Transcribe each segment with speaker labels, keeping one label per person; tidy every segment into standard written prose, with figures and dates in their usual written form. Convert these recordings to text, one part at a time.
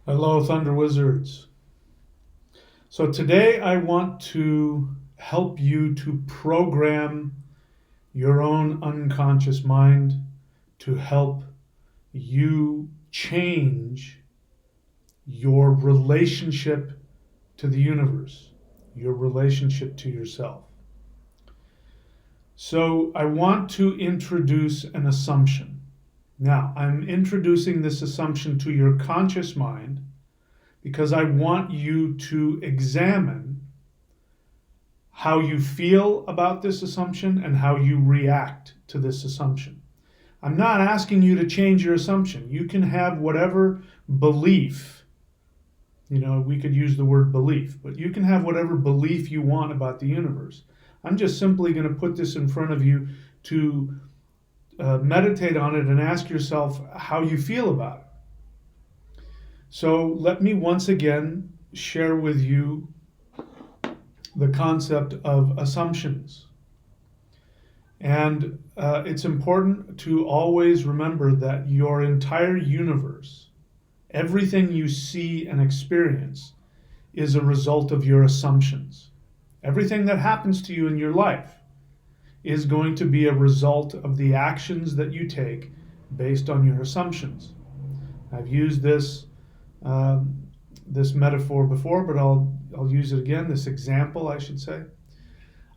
Speaker 1: Hello, Thunder Wizards. So today I want to help you to program your own unconscious mind to help you change your relationship to the universe, your relationship to yourself. So I want to introduce an assumption. Now, I'm introducing this assumption to your conscious mind because I want you to examine how you feel about this assumption and how you react to this assumption. I'm not asking you to change your assumption. You can have whatever belief, we could use the word belief, but you can have whatever belief you want about the universe. I'm just simply going to put this in front of you to meditate on it and ask yourself how you feel about it. So let me once again share with you the concept of assumptions. And it's important to always remember that your entire universe, everything you see and experience, is a result of your assumptions. Everything that happens to you in your life is going to be a result of the actions that you take based on your assumptions. I've used this metaphor before, but I'll use it again. This example, I should say.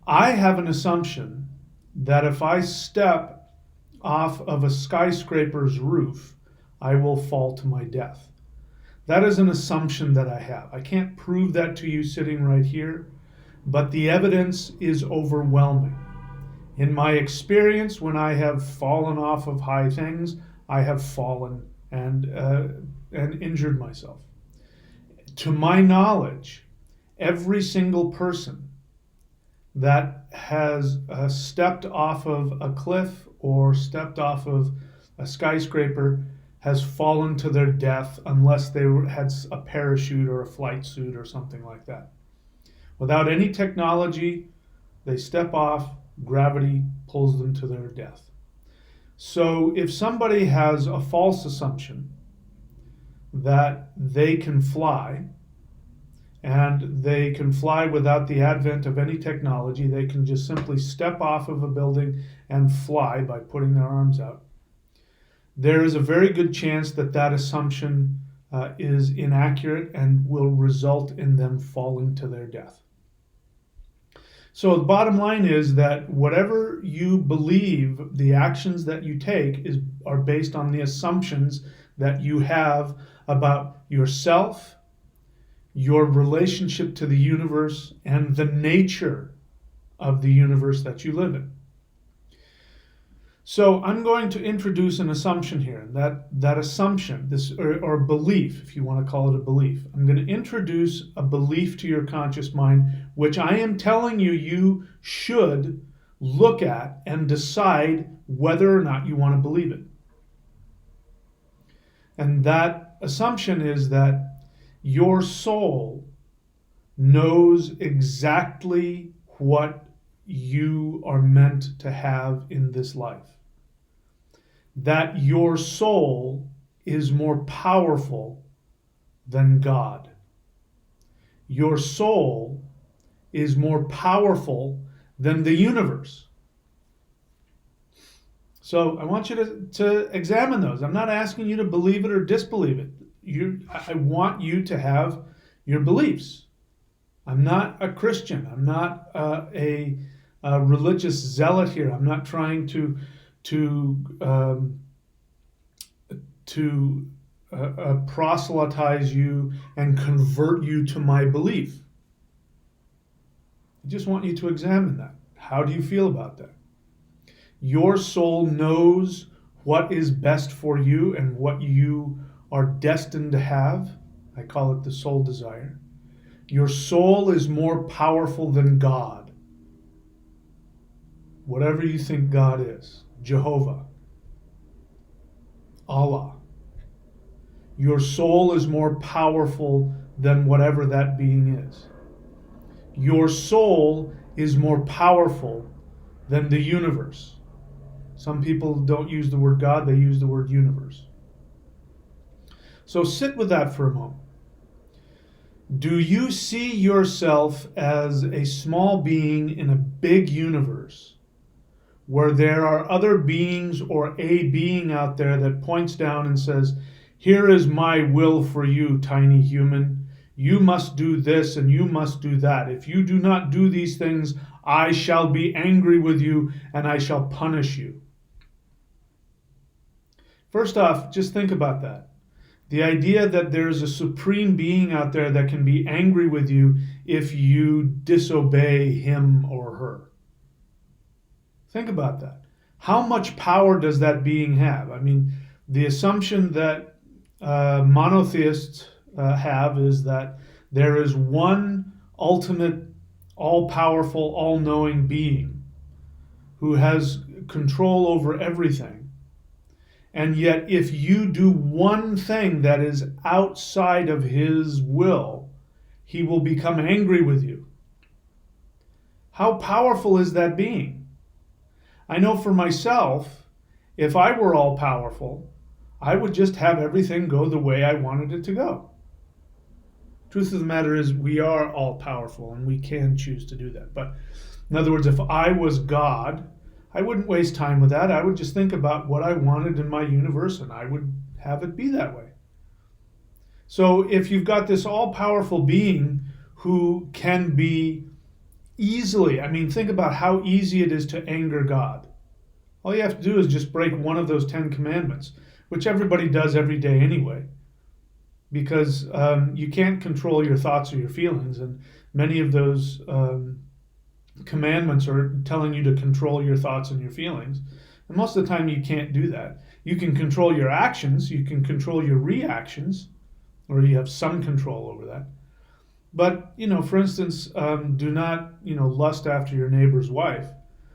Speaker 1: I have an assumption that if I step off of a skyscraper's roof, I will fall to my death. That is an assumption that I have. I can't prove that to you sitting right here, but the evidence is overwhelming. In my experience, when I have fallen off of high things, I have fallen and injured myself. To my knowledge, every single person that has stepped off of a cliff or stepped off of a skyscraper has fallen to their death unless they had a parachute or a flight suit or something like that. Without any technology, they step off, gravity pulls them to their death. So if somebody has a false assumption that they can fly, and they can fly without the advent of any technology. They can just simply step off of a building and fly by putting their arms out. There is a very good chance that that assumption is inaccurate and will result in them falling to their death. So the bottom line is that whatever you believe, the actions that you take are based on the assumptions that you have about yourself, your relationship to the universe, and the nature of the universe that you live in. So I'm going to introduce an assumption here. That assumption, or belief, if you want to call it a belief, I'm going to introduce a belief to your conscious mind, which I am telling you should look at and decide whether or not you want to believe it. And that assumption is that your soul knows exactly what you are meant to have in this life. That your soul is more powerful than God. Your soul is more powerful than the universe. So I want you to examine those. I'm not asking you to believe it or disbelieve it. I want you to have your beliefs. I'm not a Christian. I'm not a religious zealot here. I'm not trying to proselytize you and convert you to my belief. I just want you to examine that. How do you feel about that? Your soul knows what is best for you and what you are destined to have. I call it the soul desire. Your soul is more powerful than God. Whatever you think God is, Jehovah, Allah. Your soul is more powerful than whatever that being is. Your soul is more powerful than the universe. Some people don't use the word God, they use the word universe. So sit with that for a moment. Do you see yourself as a small being in a big universe where there are other beings or a being out there that points down and says, here is my will for you, tiny human. You must do this and you must do that. If you do not do these things, I shall be angry with you and I shall punish you. First off, just think about that. The idea that there's a supreme being out there that can be angry with you if you disobey him or her. Think about that. How much power does that being have? I mean, the assumption that monotheists have is that there is one ultimate, all-powerful, all-knowing being who has control over everything. And yet, if you do one thing that is outside of his will, he will become angry with you. How powerful is that being? I know for myself, if I were all powerful, I would just have everything go the way I wanted it to go. Truth of the matter is, we are all powerful and we can choose to do that. But in other words, if I was God, I wouldn't waste time with that. I would just think about what I wanted in my universe and I would have it be that way. So if you've got this all-powerful being who can be easily, I mean, think about how easy it is to anger God. All you have to do is just break one of those 10 commandments, which everybody does every day anyway, because you can't control your thoughts or your feelings, and many of those commandments are telling you to control your thoughts and your feelings. And most of the time you can't do that. You can control your actions, you can control your reactions, or you have some control over that. But, for instance, do not, lust after your neighbor's wife.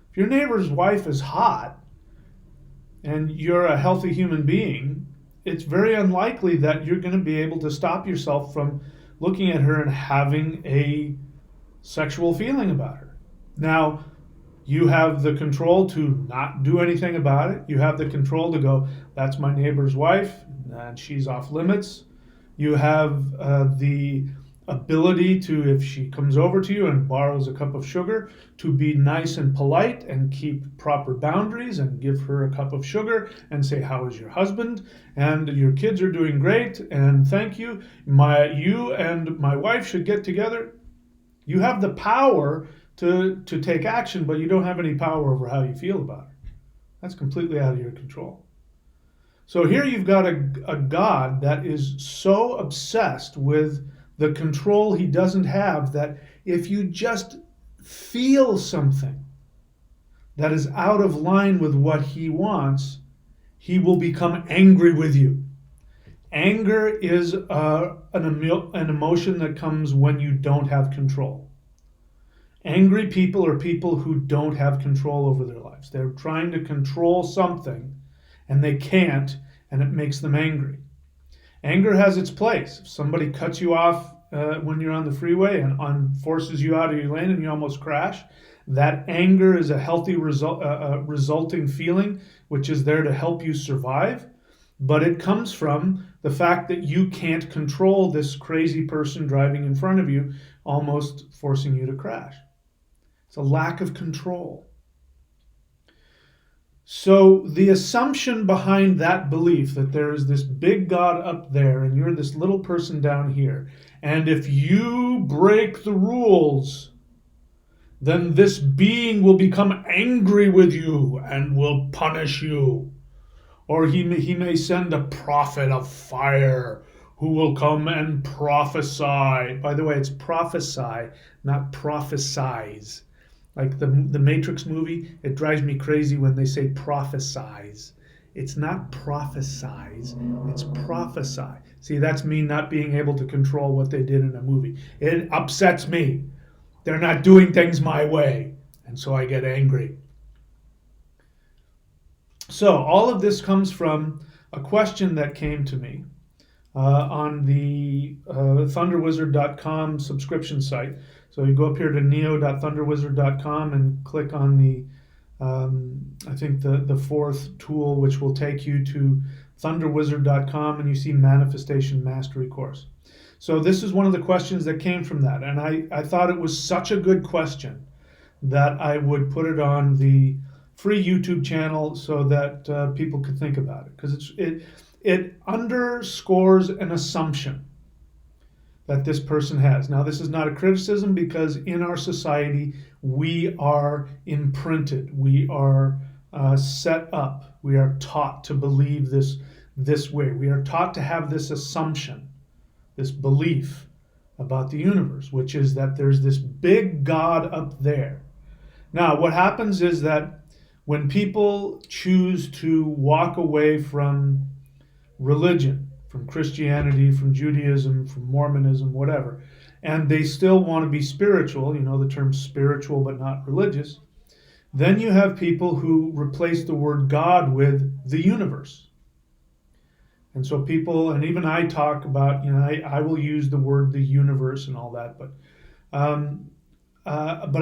Speaker 1: If your neighbor's wife is hot and you're a healthy human being, it's very unlikely that you're going to be able to stop yourself from looking at her and having a sexual feeling about her. Now, you have the control to not do anything about it. You have the control to go, that's my neighbor's wife, and she's off limits. You have the ability to, if she comes over to you and borrows a cup of sugar, to be nice and polite and keep proper boundaries and give her a cup of sugar and say, how is your husband? And your kids are doing great, and thank you. You and my wife should get together. You have the power to take action, but you don't have any power over how you feel about it. That's completely out of your control. So here you've got a God that is so obsessed with the control he doesn't have that if you just feel something that is out of line with what he wants, he will become angry with you. Anger is an emotion that comes when you don't have control. Angry people are people who don't have control over their lives. They're trying to control something and they can't, and it makes them angry. Anger has its place. If somebody cuts you off when you're on the freeway and forces you out of your lane and you almost crash, that anger is a healthy resulting feeling which is there to help you survive. But it comes from the fact that you can't control this crazy person driving in front of you, almost forcing you to crash. It's a lack of control. So the assumption behind that belief that there is this big God up there and you're this little person down here, and if you break the rules, then this being will become angry with you and will punish you. Or he may send a prophet of fire who will come and prophesy. By the way, it's prophesy, not prophesize. Like the Matrix movie, it drives me crazy when they say prophesize. It's not prophesize, it's prophesy. See, that's me not being able to control what they did in a movie. It upsets me. They're not doing things my way, and so I get angry. So all of this comes from a question that came to me on the thunderwizard.com subscription site. So you go up here to neo.thunderwizard.com and click on the, I think the fourth tool, which will take you to thunderwizard.com, and you see Manifestation Mastery Course. So this is one of the questions that came from that. And I thought it was such a good question that I would put it on the free YouTube channel so that people could think about it. Because it underscores an assumption that this person has. Now, this is not a criticism, because in our society, we are imprinted. We are set up. We are taught to believe this way. We are taught to have this assumption, this belief about the universe, which is that there's this big God up there. Now, what happens is that when people choose to walk away from religion, from Christianity, from Judaism, from Mormonism, whatever, and they still want to be spiritual, you know the term spiritual but not religious, then you have people who replace the word God with the universe. And so people, and even I talk about, I will use the word the universe and all that, but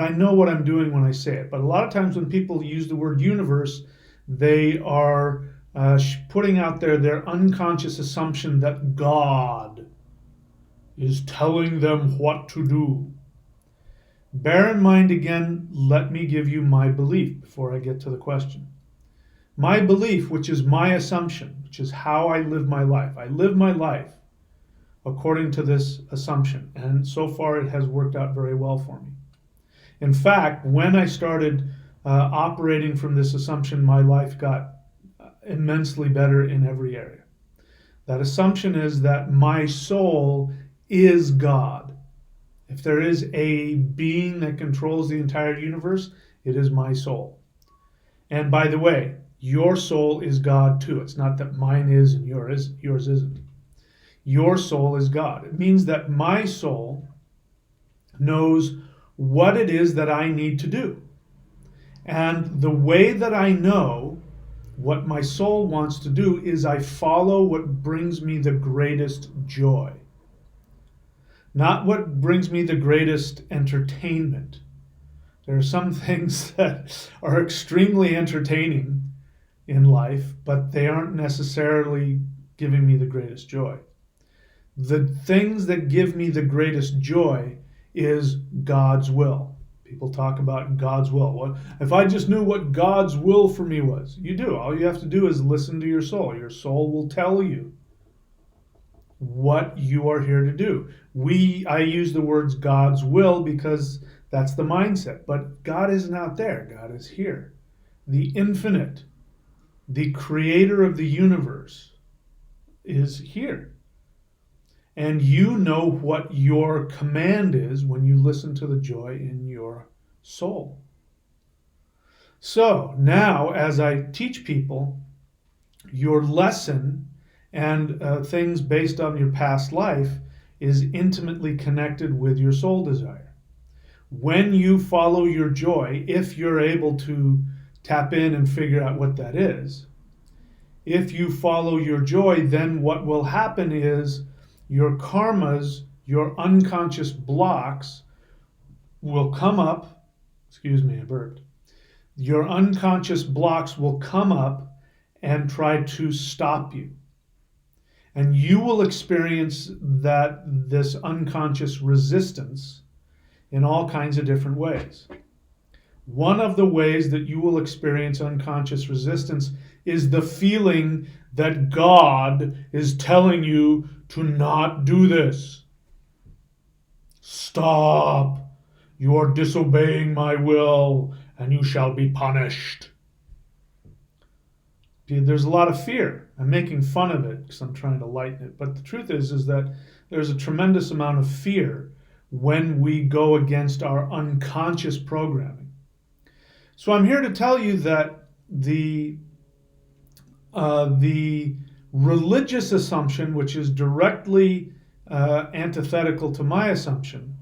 Speaker 1: I know what I'm doing when I say it. But a lot of times when people use the word universe, they are putting out there their unconscious assumption that God is telling them what to do. Bear in mind again, let me give you my belief before I get to the question. My belief, which is my assumption, which is how I live my life. I live my life according to this assumption, and so far it has worked out very well for me. In fact, when I started operating from this assumption, my life got immensely better in every area. That assumption is that my soul is God. If there is a being that controls the entire universe, it is my soul. And by the way, your soul is God too. It's not that mine is and yours isn't. Your soul is God. It means that my soul knows what it is that I need to do. And the way that I know what my soul wants to do is I follow what brings me the greatest joy. Not what brings me the greatest entertainment. There are some things that are extremely entertaining in life, but they aren't necessarily giving me the greatest joy. The things that give me the greatest joy is God's will. People talk about God's will. What if I just knew what God's will for me was? You do. All you have to do is listen to your soul. Your soul will tell you what you are here to do. I use the words God's will because that's the mindset. But God isn't out there. God is here. The infinite, the creator of the universe, is here. And you know what your command is when you listen to the joy in your soul. So now, as I teach people, your lesson and things based on your past life is intimately connected with your soul desire. When you follow your joy, if you're able to tap in and figure out what that is, if you follow your joy, then what will happen is your karmas, your unconscious blocks will come up. Excuse me, I burped. Your unconscious blocks will come up and try to stop you. And you will experience this unconscious resistance in all kinds of different ways. One of the ways that you will experience unconscious resistance is the feeling that God is telling you to not do this. Stop. You are disobeying my will, and you shall be punished. There's a lot of fear. I'm making fun of it because I'm trying to lighten it. But the truth is that there's a tremendous amount of fear when we go against our unconscious programming. So I'm here to tell you that the religious assumption, which is directly antithetical to my assumption,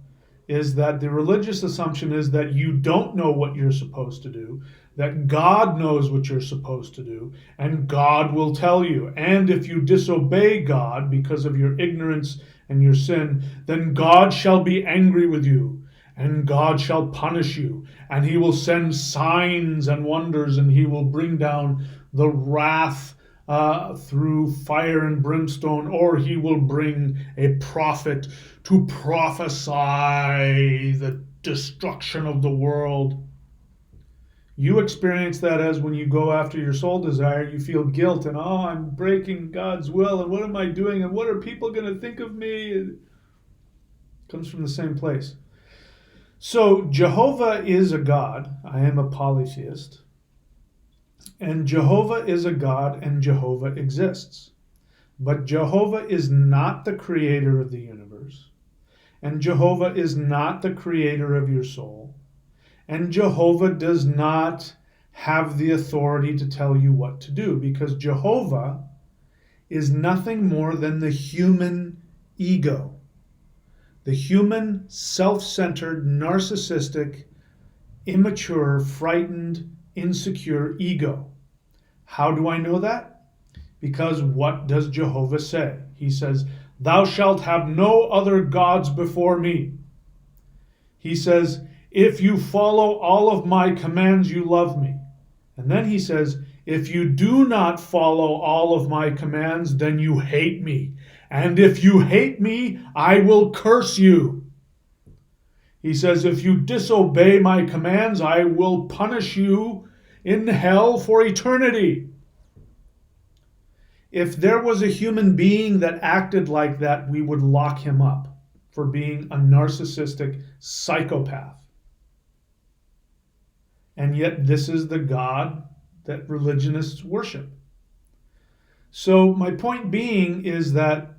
Speaker 1: is that the religious assumption is that you don't know what you're supposed to do, that God knows what you're supposed to do, and God will tell you. And if you disobey God because of your ignorance and your sin, then God shall be angry with you, and God shall punish you, and he will send signs and wonders, and he will bring down the wrath through fire and brimstone, or he will bring a prophet to prophesy the destruction of the world. You experience that as when you go after your soul desire, you feel guilt and, oh, I'm breaking God's will, and what am I doing, and what are people going to think of me? It comes from the same place. So Jehovah is a God. I am a polytheist. And Jehovah is a God, and Jehovah exists. But Jehovah is not the creator of the universe. And Jehovah is not the creator of your soul. And Jehovah does not have the authority to tell you what to do, because Jehovah is nothing more than the human ego. The human, self-centered, narcissistic, immature, frightened, insecure ego. How do I know that? Because what does Jehovah say? He says, "Thou shalt have no other gods before me." He says, "If you follow all of my commands, you love me." And then he says, "If you do not follow all of my commands, then you hate me. And if you hate me, I will curse you." He says, "If you disobey my commands, I will punish you in hell for eternity." If there was a human being that acted like that, we would lock him up for being a narcissistic psychopath. And yet this is the God that religionists worship. So my point being is that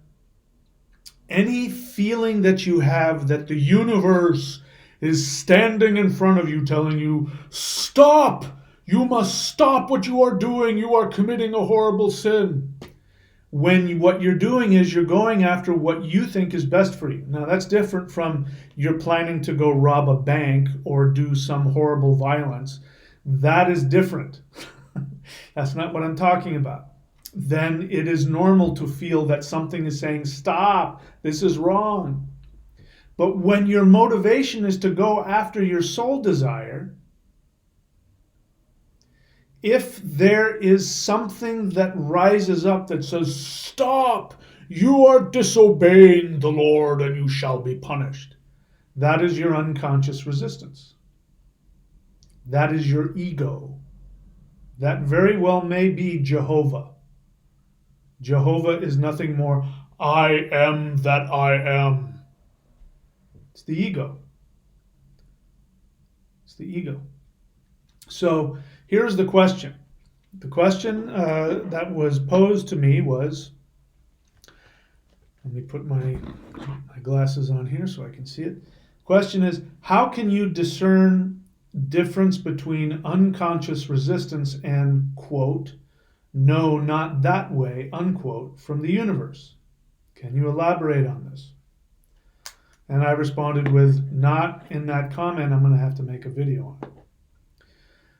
Speaker 1: any feeling that you have that the universe is standing in front of you telling you, "Stop! You must stop what you are doing. You are committing a horrible sin." When what you're doing is you're going after what you think is best for you. Now that's different from you're planning to go rob a bank or do some horrible violence. That is different. That's not what I'm talking about. Then it is normal to feel that something is saying, "Stop, this is wrong." But when your motivation is to go after your soul desire, if there is something that rises up that says, "Stop, you are disobeying the Lord and you shall be punished," that is your unconscious resistance. That is your ego. That very well may be Jehovah. Jehovah is nothing more, "I am that I am." It's the ego. It's the ego. So here's the question. The question that was posed to me was, let me put my glasses on here so I can see it. The question is, how can you discern difference between unconscious resistance and, quote, "No, not that way," unquote, from the universe? Can you elaborate on this? And I responded with, "Not in that comment. I'm going to have to make a video on it."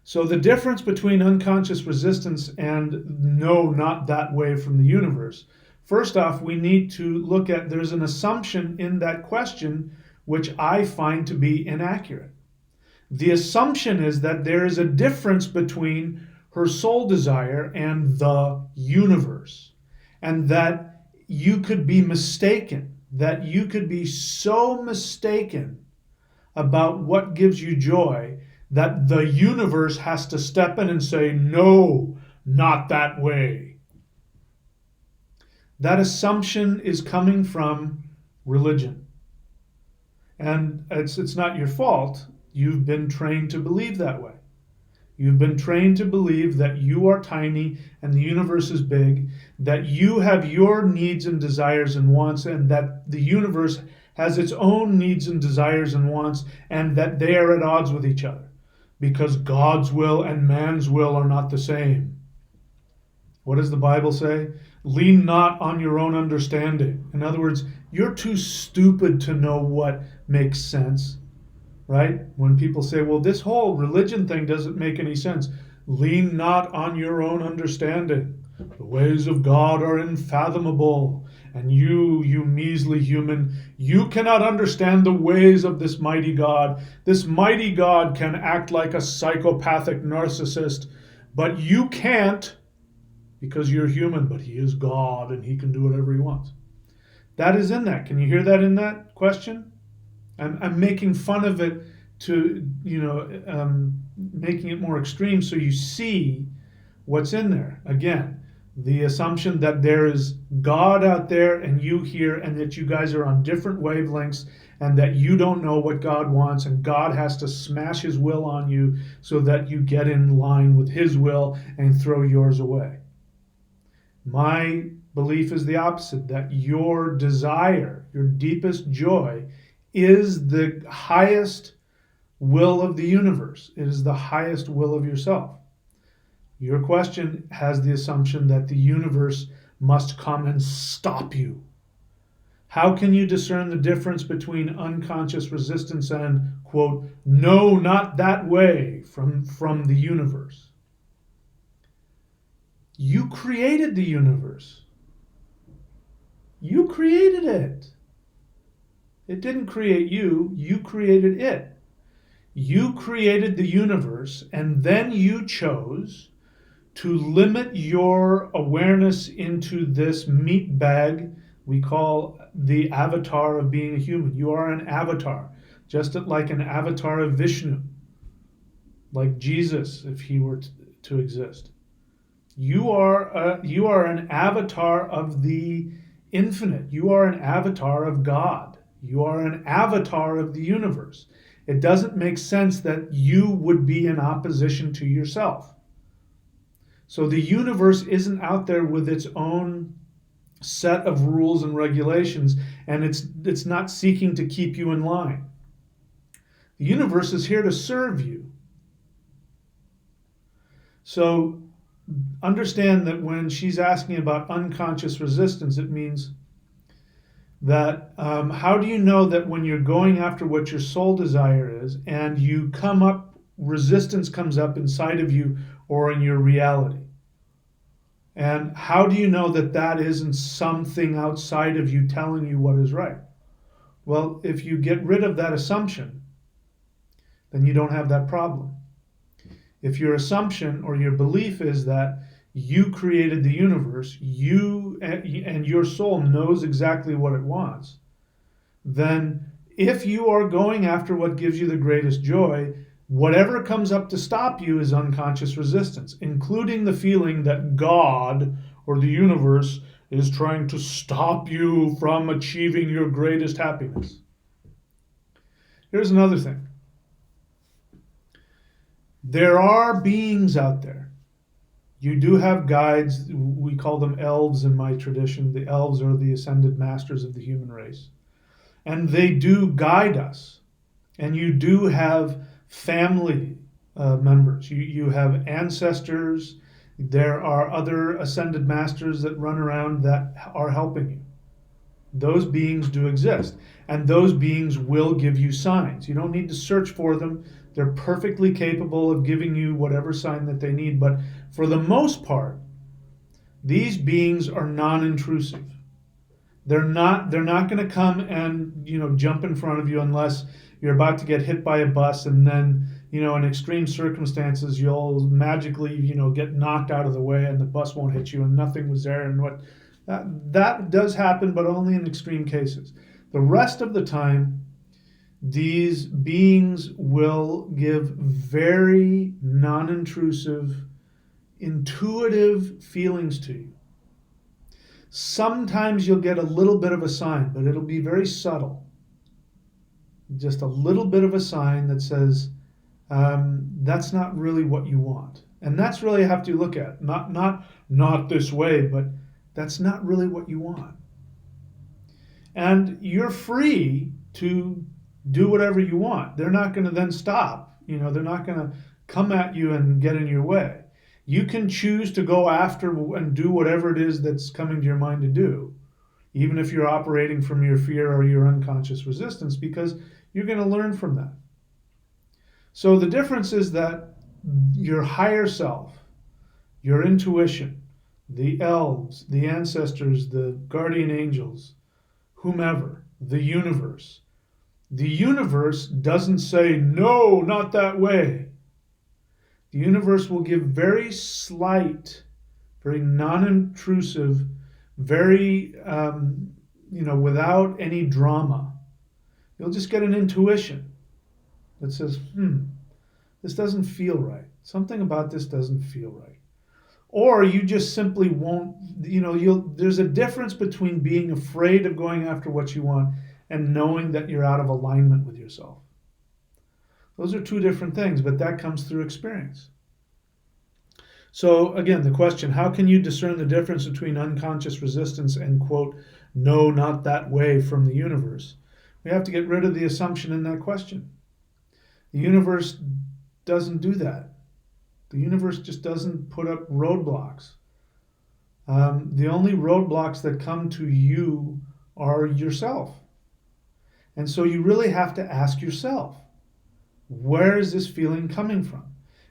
Speaker 1: So the difference between unconscious resistance and "no, not that way" from the universe. First off, we need to look at, there's an assumption in that question which I find to be inaccurate. The assumption is that there is a difference between her soul desire and the universe, and that you could be mistaken, that you could be so mistaken about what gives you joy that the universe has to step in and say, "No, not that way." That assumption is coming from religion. And it's not your fault. You've been trained to believe that way. You've been trained to believe that you are tiny and the universe is big, that you have your needs and desires and wants, and that the universe has its own needs and desires and wants, and that they are at odds with each other, because God's will and man's will are not the same. What does the Bible say? Lean not on your own understanding. In other words, you're too stupid to know what makes sense, right? When people say, well, this whole religion thing doesn't make any sense. Lean not on your own understanding. The ways of God are unfathomable. And you measly human, you cannot understand the ways of this mighty God. This mighty God can act like a psychopathic narcissist, but you can't. because you're human, but he is God and he can do whatever he wants. That is in that. Can you hear that in that question? I'm making fun of it to, making it more extreme so you see what's in there. Again, the assumption that there is God out there and you here, and that you guys are on different wavelengths, and that you don't know what God wants, and God has to smash his will on you so that you get in line with his will and throw yours away. My belief is the opposite, that your desire, your deepest joy, is the highest will of the universe. It is the highest will of yourself. Your question has the assumption that the universe must come and stop you. How can you discern the difference between unconscious resistance and, quote, no, not that way from the universe? You created the universe. You created it. It didn't create you, you created it. You created the universe, and then you chose to limit your awareness into this meat bag we call the avatar of being a human. You are an avatar, just like an avatar of Vishnu, like Jesus if he were to exist. You are an avatar of the infinite. You are an avatar of God. You are an avatar of the universe. It doesn't make sense that you would be in opposition to yourself. So the universe isn't out there with its own set of rules and regulations, and it's not seeking to keep you in line. The universe is here to serve you. So understand that when she's asking about unconscious resistance, it means that how do you know that when you're going after what your soul desire is and you come up, resistance comes up inside of you or in your reality? And how do you know that that isn't something outside of you telling you what is right? Well, if you get rid of that assumption, then you don't have that problem. If your assumption or your belief is that you created the universe, you and your soul knows exactly what it wants, then if you are going after what gives you the greatest joy, whatever comes up to stop you is unconscious resistance, including the feeling that God or the universe is trying to stop you from achieving your greatest happiness. Here's another thing. There are beings out there. You do have guides. We call them elves in my tradition. The elves are the ascended masters of the human race. And they do guide us. And you do have family members. You have ancestors. There are other ascended masters that run around that are helping you. Those beings do exist. And those beings will give you signs. You don't need to search for them. They're perfectly capable of giving you whatever sign that they need. But for the most part, these beings are non-intrusive. They're not going to come and jump in front of you unless you're about to get hit by a bus, and then in extreme circumstances you'll magically get knocked out of the way and the bus won't hit you and nothing was there. And what that does happen, but only in extreme cases. The rest of the time, these beings will give very non-intrusive, intuitive feelings to you. Sometimes you'll get a little bit of a sign, but it'll be very subtle. Just a little bit of a sign that says, that's not really what you want. And that's really have to look at. Not this way, but that's not really what you want. And you're free to do whatever you want. They're not going to then stop. They're not going to come at you and get in your way. You can choose to go after and do whatever it is that's coming to your mind to do, even if you're operating from your fear or your unconscious resistance, because you're going to learn from that. So the difference is that your higher self, your intuition, the elves, the ancestors, the guardian angels, whomever, the universe doesn't say, no, not that way. The universe will give very slight very non-intrusive, very, without any drama. You'll just get an intuition that says, this doesn't feel right. Something about this doesn't feel right. Or you just simply won't, there's a difference between being afraid of going after what you want and knowing that you're out of alignment with yourself. Those are two different things, but that comes through experience. So again, the question, how can you discern the difference between unconscious resistance and, quote, no, not that way from the universe? We have to get rid of the assumption in that question. The universe doesn't do that. The universe just doesn't put up roadblocks. The only roadblocks that come to you are yourself. And so you really have to ask yourself, where is this feeling coming from?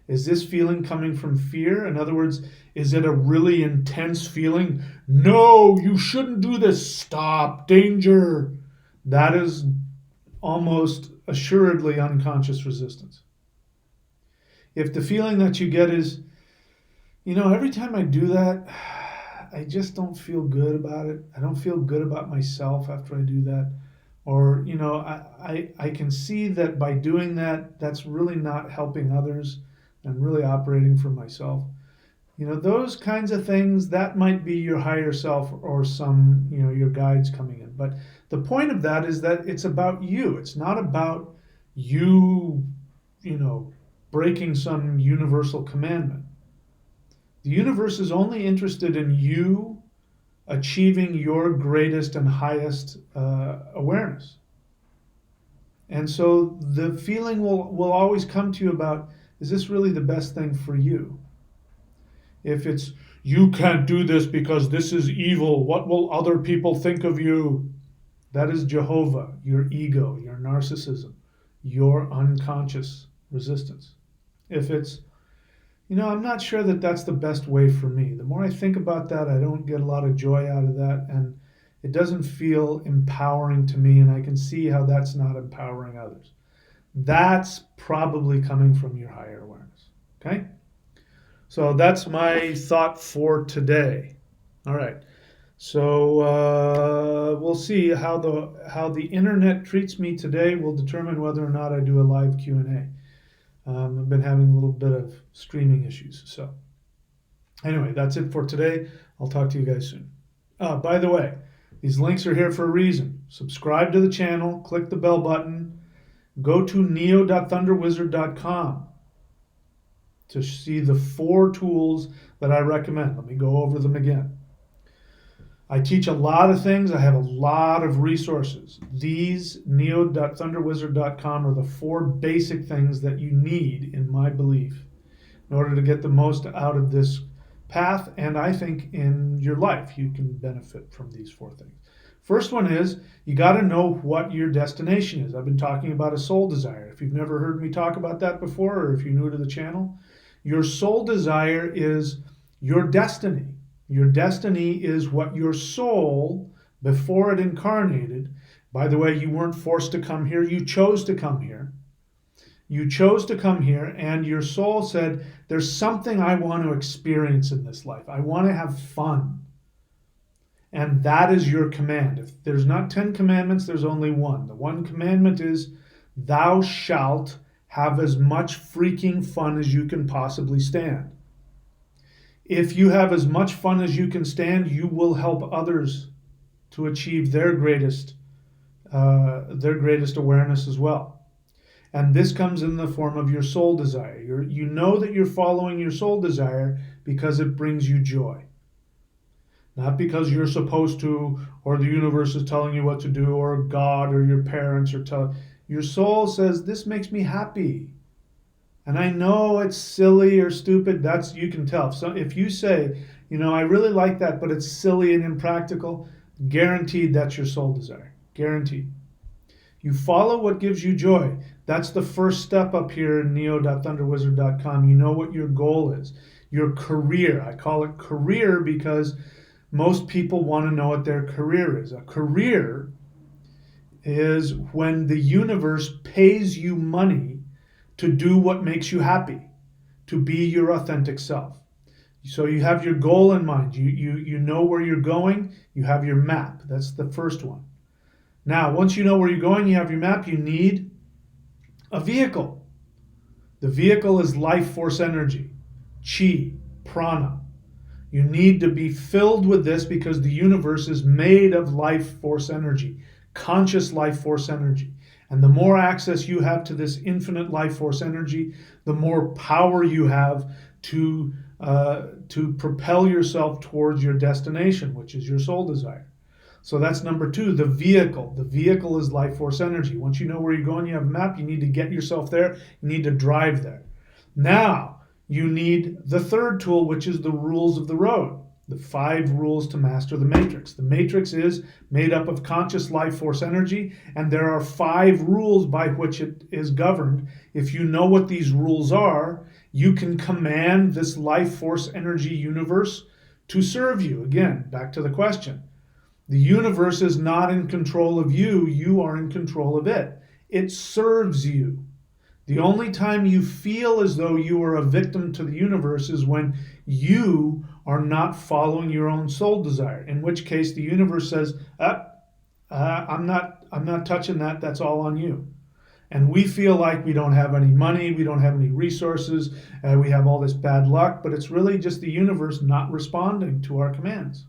Speaker 1: Is this feeling coming from fear? In other words, is it a really intense feeling? No, you shouldn't do this. Stop, danger. That is almost assuredly unconscious resistance. If the feeling that you get is, every time I do that, I just don't feel good about it. I don't feel good about myself after I do that. Or, I can see that by doing that, that's really not helping others. I'm really operating for myself. Those kinds of things, that might be your higher self or some, your guides coming in. But the point of that is that it's about you. It's not about you, breaking some universal commandment. The universe is only interested in you achieving your greatest and highest awareness. And so the feeling will always come to you about, is this really the best thing for you? If it's, you can't do this because this is evil, what will other people think of you? That is Jehovah, your ego, your narcissism, your unconscious resistance. If it's, I'm not sure that that's the best way for me. The more I think about that, I don't get a lot of joy out of that, and it doesn't feel empowering to me, and I can see how that's not empowering others. That's probably coming from your higher awareness. Okay? So that's my thought for today. All right. So we'll see how the internet treats me today will determine whether or not I do a live Q&A. I've been having a little bit of streaming issues. So anyway, that's it for today. I'll talk to you guys soon. By the way, these links are here for a reason. Subscribe to the channel, click the bell button, go to neo.thunderwizard.com to see the 4 tools that I recommend. Let me go over them again. I teach a lot of things. I have a lot of resources. These, neo.thunderwizard.com, are the 4 basic things that you need, in my belief, in order to get the most out of this path. And I think in your life, you can benefit from these 4 things. First one is, you got to know what your destination is. I've been talking about a soul desire. If you've never heard me talk about that before, or if you're new to the channel, your soul desire is your destiny. Your destiny is what your soul, before it incarnated, by the way, you weren't forced to come here, you chose to come here. You chose to come here, and your soul said, there's something I want to experience in this life. I want to have fun. And that is your command. If there's not 10 commandments, there's only one. The one commandment is, thou shalt have as much freaking fun as you can possibly stand. If you have as much fun as you can stand, you will help others to achieve their greatest awareness as well. And this comes in the form of your soul desire. You know that you're following your soul desire because it brings you joy. Not because you're supposed to, or the universe is telling you what to do, or God or your parents are telling. Your soul says, this makes me happy. And I know it's silly or stupid. That's, you can tell. So if you say, I really like that, but it's silly and impractical, guaranteed that's your soul desire. Guaranteed. You follow what gives you joy. That's the first step up here in neo.thunderwizard.com. You know what your goal is. Your career. I call it career because most people want to know what their career is. A career is when the universe pays you money to do what makes you happy, to be your authentic self. So you have your goal in mind. You know where you're going. You have your map. That's the first one. Now, once you know where you're going, you have your map, you need a vehicle. The vehicle is life force energy, chi, prana. You need to be filled with this because the universe is made of life force energy, conscious life force energy. And the more access you have to this infinite life force energy, the more power you have to propel yourself towards your destination, which is your soul desire. So that's number two, the vehicle. The vehicle is life force energy. Once you know where you're going, you have a map, you need to get yourself there, you need to drive there. Now, you need the third tool, which is the rules of the road, the 5 rules to master the matrix. The matrix is made up of conscious life force energy, and there are 5 rules by which it is governed. If you know what these rules are, you can command this life force energy universe to serve you. Again, back to the question. The universe is not in control of you, you are in control of it. It serves you. The only time you feel as though you are a victim to the universe is when you are not following your own soul desire, in which case the universe says, I'm not touching that, that's all on you. And we feel like we don't have any money, we don't have any resources, we have all this bad luck, but it's really just the universe not responding to our commands.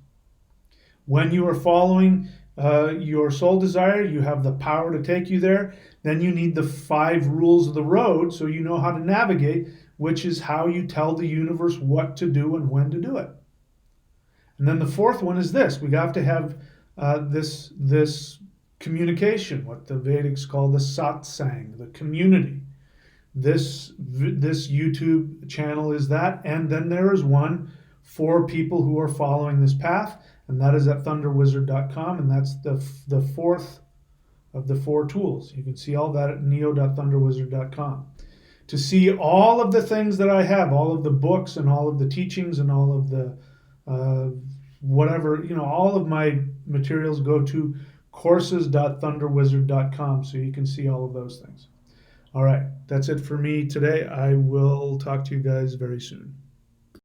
Speaker 1: When you are following your soul desire, you have the power to take you there. Then you need the 5 rules of the road so you know how to navigate, which is how you tell the universe what to do and when to do it. And then the fourth one is this. We have to have this communication, what the Vedics call the satsang, the community. This YouTube channel is that. And then there is one for people who are following this path, and that is at thunderwizard.com, and that's the fourth of the 4 tools. You can see all that at neo.thunderwizard.com. To see all of the things that I have, all of the books and all of the teachings and all of the whatever, all of my materials, go to courses.thunderwizard.com so you can see all of those things. All right, that's it for me today. I will talk to you guys very soon.